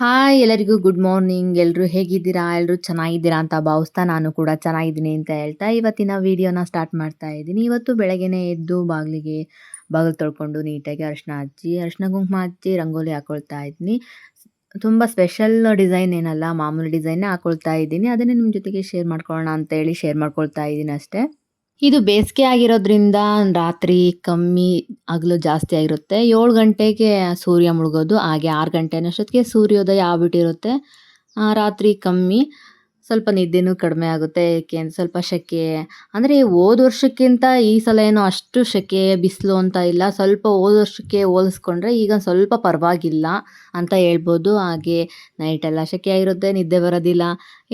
Hi ಎಲ್ಲರಿಗೂ good morning. ಎಲ್ಲರೂ ಹೇಗಿದ್ದೀರಾ? ಎಲ್ಲರೂ ಚೆನ್ನಾಗಿದ್ದೀರಾ ಅಂತ ಭಾವಿಸ್ತಾ ನಾನು ಕೂಡ ಚೆನ್ನಾಗಿದ್ದೀನಿ ಅಂತ ಹೇಳ್ತಾ ಇವತ್ತಿನ ವಿಡಿಯೋನ ಸ್ಟಾರ್ಟ್ ಮಾಡ್ತಾ ಇದ್ದೀನಿ. ಇವತ್ತು ಬೆಳಗ್ಗೆನೇ ಎದ್ದು ಬಾಗಿಲು ತೊಳ್ಕೊಂಡು ನೀಟಾಗಿ ಅರಿಶಿನ ಕುಂಕುಮ ಹಚ್ಚಿ ರಂಗೋಲಿ ಹಾಕೊಳ್ತಾ ಇದ್ದೀನಿ. ತುಂಬ ಸ್ಪೆಷಲ್ ಡಿಸೈನ್ ಏನಲ್ಲ, ಮಾಮೂಲಿ ಡಿಸೈನ್ನೇ ಹಾಕೊಳ್ತಾ ಇದ್ದೀನಿ. ಅದನ್ನೇ ನಿಮ್ಮ ಜೊತೆಗೆ ಶೇರ್ ಮಾಡ್ಕೊಳ್ಳೋಣ ಅಂತ ಹೇಳಿ ಶೇರ್ ಮಾಡ್ಕೊಳ್ತಾ ಇದ್ದೀನಿ ಅಷ್ಟೇ. ಇದು ಬೇಸಿಗೆ ಆಗಿರೋದ್ರಿಂದ ರಾತ್ರಿ ಕಮ್ಮಿ ಹಗಲು ಜಾಸ್ತಿ ಆಗಿರುತ್ತೆ. 7 ಗಂಟೆಗೆ ಸೂರ್ಯ ಮುಳುಗೋದು, ಹಾಗೆ 6 ಗಂಟೆ ಅನ್ನೋಷ್ಟೊತ್ತಿಗೆ ಸೂರ್ಯೋದಯ ಆಗ್ಬಿಟ್ಟಿರುತ್ತೆ. ರಾತ್ರಿ ಕಮ್ಮಿ, ಸ್ವಲ್ಪ ನಿದ್ದೆನೂ ಕಡಿಮೆ ಆಗುತ್ತೆ. ಏಕೆಂದ್ರೆ ಸ್ವಲ್ಪ ಸೆಕೆ ಅಂದರೆ ಹೋದ ವರ್ಷಕ್ಕಿಂತ ಈ ಸಲ ಏನೋ ಅಷ್ಟು ಸೆಕೆ ಬಿಸಿಲು ಅಂತ ಇಲ್ಲ. ಸ್ವಲ್ಪ ಹೋದ ವರ್ಷಕ್ಕೆ ಹೋಲಿಸ್ಕೊಂಡ್ರೆ ಈಗ ಸ್ವಲ್ಪ ಪರವಾಗಿಲ್ಲ ಅಂತ ಹೇಳ್ಬೋದು. ಹಾಗೆ ನೈಟೆಲ್ಲ ಸೆಕೆ ಆಗಿರುತ್ತೆ, ನಿದ್ದೆ ಬರೋದಿಲ್ಲ.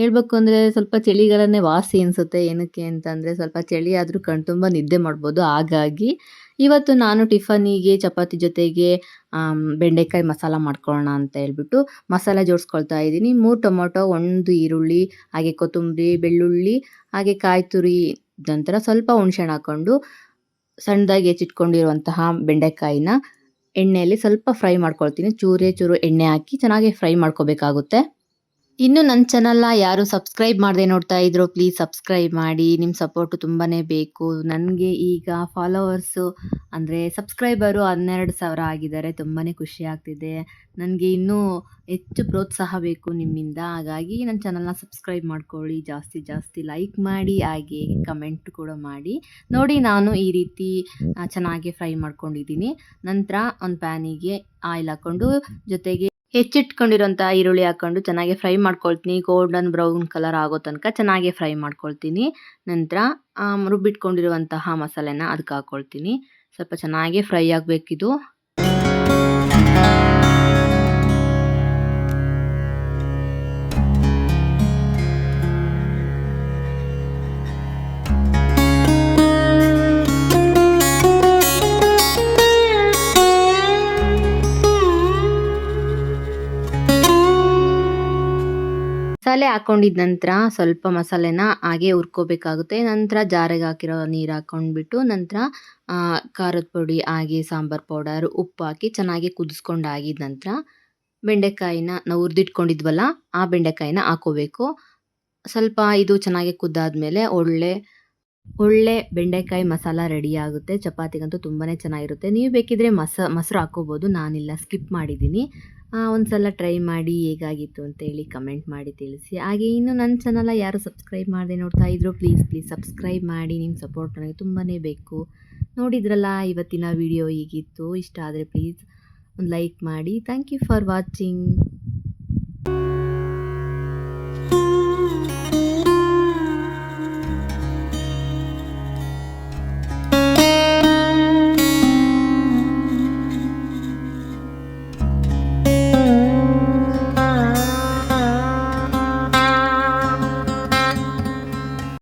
ಹೇಳ್ಬೇಕು ಅಂದರೆ ಸ್ವಲ್ಪ ಚಳಿಗಾಲನೇ ವಾಸಿ ಅನಿಸುತ್ತೆ. ಏನಕ್ಕೆ ಅಂತಂದರೆ ಸ್ವಲ್ಪ ಚಳಿ ಆದರೂ ಕಣ್ತುಂಬ ನಿದ್ದೆ ಮಾಡ್ಬೋದು. ಹಾಗಾಗಿ ಇವತ್ತು ನಾನು ಟಿಫನಿಗೆ ಚಪಾತಿ ಜೊತೆಗೆ ಬೆಂಡೆಕಾಯಿ ಮಸಾಲ ಮಾಡ್ಕೊಳ್ಳೋಣ ಅಂತ ಹೇಳ್ಬಿಟ್ಟು ಮಸಾಲ ಜೋಡಿಸ್ಕೊಳ್ತಾ ಇದ್ದೀನಿ. 3 ಟೊಮೊಟೊ, 1 ಈರುಳ್ಳಿ, ಹಾಗೆ ಕೊತ್ತಂಬರಿ, ಬೆಳ್ಳುಳ್ಳಿ, ಹಾಗೆ ಕಾಯಿ ತುರಿ, ನಂತರ ಸ್ವಲ್ಪ ಹುಣಸೆಹಣ್ಣು ಹಾಕ್ಕೊಂಡು ಸಣ್ಣದಾಗಿ ಹೆಚ್ಚಿಟ್ಕೊಂಡಿರುವಂತಹ ಬೆಂಡೆಕಾಯಿನ ಎಣ್ಣೆಯಲ್ಲಿ ಸ್ವಲ್ಪ ಫ್ರೈ ಮಾಡ್ಕೊಳ್ತೀನಿ. ಚೂರು ಎಣ್ಣೆ ಹಾಕಿ ಚೆನ್ನಾಗಿ ಫ್ರೈ ಮಾಡ್ಕೋಬೇಕಾಗುತ್ತೆ. ಇನ್ನು ನನ್ನ ಚಾನಲ್ನ ಯಾರು ಸಬ್ಸ್ಕ್ರೈಬ್ ಮಾಡದೆ ನೋಡ್ತಾ ಇದ್ರು ಪ್ಲೀಸ್ ಸಬ್ಸ್ಕ್ರೈಬ್ ಮಾಡಿ. ನಿಮ್ಮ ಸಪೋರ್ಟು ತುಂಬಾ ಬೇಕು. ನನಗೆ ಈಗ ಫಾಲೋವರ್ಸು ಅಂದರೆ ಸಬ್ಸ್ಕ್ರೈಬರು 12,000 ಆಗಿದ್ದಾರೆ. ತುಂಬಾ ಖುಷಿ ಆಗ್ತಿದೆ. ನನಗೆ ಇನ್ನೂ ಹೆಚ್ಚು ಪ್ರೋತ್ಸಾಹ ಬೇಕು ನಿಮ್ಮಿಂದ. ಹಾಗಾಗಿ ನನ್ನ ಚಾನಲ್ನ ಸಬ್ಸ್ಕ್ರೈಬ್ ಮಾಡ್ಕೊಳ್ಳಿ, ಜಾಸ್ತಿ ಲೈಕ್ ಮಾಡಿ, ಹಾಗೆ ಕಮೆಂಟ್ ಕೂಡ ಮಾಡಿ. ನೋಡಿ ನಾನು ಈ ರೀತಿ ಚೆನ್ನಾಗಿ ಫ್ರೈ ಮಾಡ್ಕೊಂಡಿದ್ದೀನಿ. ನಂತರ ಒಂದು ಪ್ಯಾನಿಗೆ ಆಯಿಲ್ ಹಾಕ್ಕೊಂಡು ಜೊತೆಗೆ ಹೆಚ್ಚಿಟ್ಕೊಂಡಿರೋಂಥ ಈರುಳ್ಳಿ ಹಾಕ್ಕೊಂಡು ಚೆನ್ನಾಗಿ ಫ್ರೈ ಮಾಡ್ಕೊಳ್ತೀನಿ. ಗೋಲ್ಡನ್ ಬ್ರೌನ್ ಕಲರ್ ಆಗೋ ತನಕ ಚೆನ್ನಾಗಿ ಫ್ರೈ ಮಾಡ್ಕೊಳ್ತೀನಿ. ನಂತರ ರುಬ್ಬಿಟ್ಕೊಂಡಿರುವಂತಹ ಮಸಾಲೆನ ಅದಕ್ಕೆ ಹಾಕ್ಕೊಳ್ತೀನಿ. ಸ್ವಲ್ಪ ಚೆನ್ನಾಗಿ ಫ್ರೈ ಆಗಬೇಕಿದು. ಮಸಾಲೆ ಹಾಕ್ಕೊಂಡಿದ ನಂತರ ಸ್ವಲ್ಪ ಮಸಾಲೆನ ಹಾಗೆ ಹುರ್ಕೋಬೇಕಾಗುತ್ತೆ. ನಂತರ ಜಾರಿಗೆ ಹಾಕಿರೋ ನೀರು ಹಾಕ್ಕೊಂಡ್ಬಿಟ್ಟು ನಂತರ ಖಾರದ ಪುಡಿ, ಹಾಗೆ ಸಾಂಬಾರು ಪೌಡರ್, ಉಪ್ಪು ಹಾಕಿ ಚೆನ್ನಾಗಿ ಕುದಿಸ್ಕೊಂಡಾಗಿದ ನಂತರ ಬೆಂಡೆಕಾಯಿನ ನಾವು ಹುರಿದಿಟ್ಕೊಂಡಿದ್ವಲ್ಲ ಆ ಬೆಂಡೆಕಾಯಿನ ಹಾಕೋಬೇಕು. ಸ್ವಲ್ಪ ಇದು ಚೆನ್ನಾಗಿ ಕುದ್ದಾದ್ಮೇಲೆ ಒಳ್ಳೆ ಬೆಂಡೆಕಾಯಿ ಮಸಾಲ ರೆಡಿ ಆಗುತ್ತೆ. ಚಪಾತಿಗಂತೂ ತುಂಬಾ ಚೆನ್ನಾಗಿರುತ್ತೆ. ನೀವು ಬೇಕಿದ್ರೆ ಮೊಸರು ಹಾಕ್ಕೋಬೋದು, ನಾನಿಲ್ಲ, ಸ್ಕಿಪ್ ಮಾಡಿದ್ದೀನಿ. ಒಂದು ಸಲ ಟ್ರೈ ಮಾಡಿ ಹೇಗಾಗಿತ್ತು ಅಂತೇಳಿ ಕಮೆಂಟ್ ಮಾಡಿ ತಿಳಿಸಿ. ಹಾಗೆ ಇನ್ನು ನನ್ನ ಚಾನಲ್ನ ಯಾರು ಸಬ್ಸ್ಕ್ರೈಬ್ ಮಾಡದೆ ನೋಡ್ತಾ ಇದ್ರು ಪ್ಲೀಸ್ ಸಬ್ಸ್ಕ್ರೈಬ್ ಮಾಡಿ. ನಿಮ್ಮ ಸಪೋರ್ಟ್ ನನಗೆ ತುಂಬಾ ಬೇಕು. ನೋಡಿದ್ರಲ್ಲ ಇವತ್ತಿನ ವಿಡಿಯೋ ಹೀಗಿತ್ತು. ಇಷ್ಟ ಆದರೆ ಪ್ಲೀಸ್ ಒಂದು ಲೈಕ್ ಮಾಡಿ. Thank you for watching.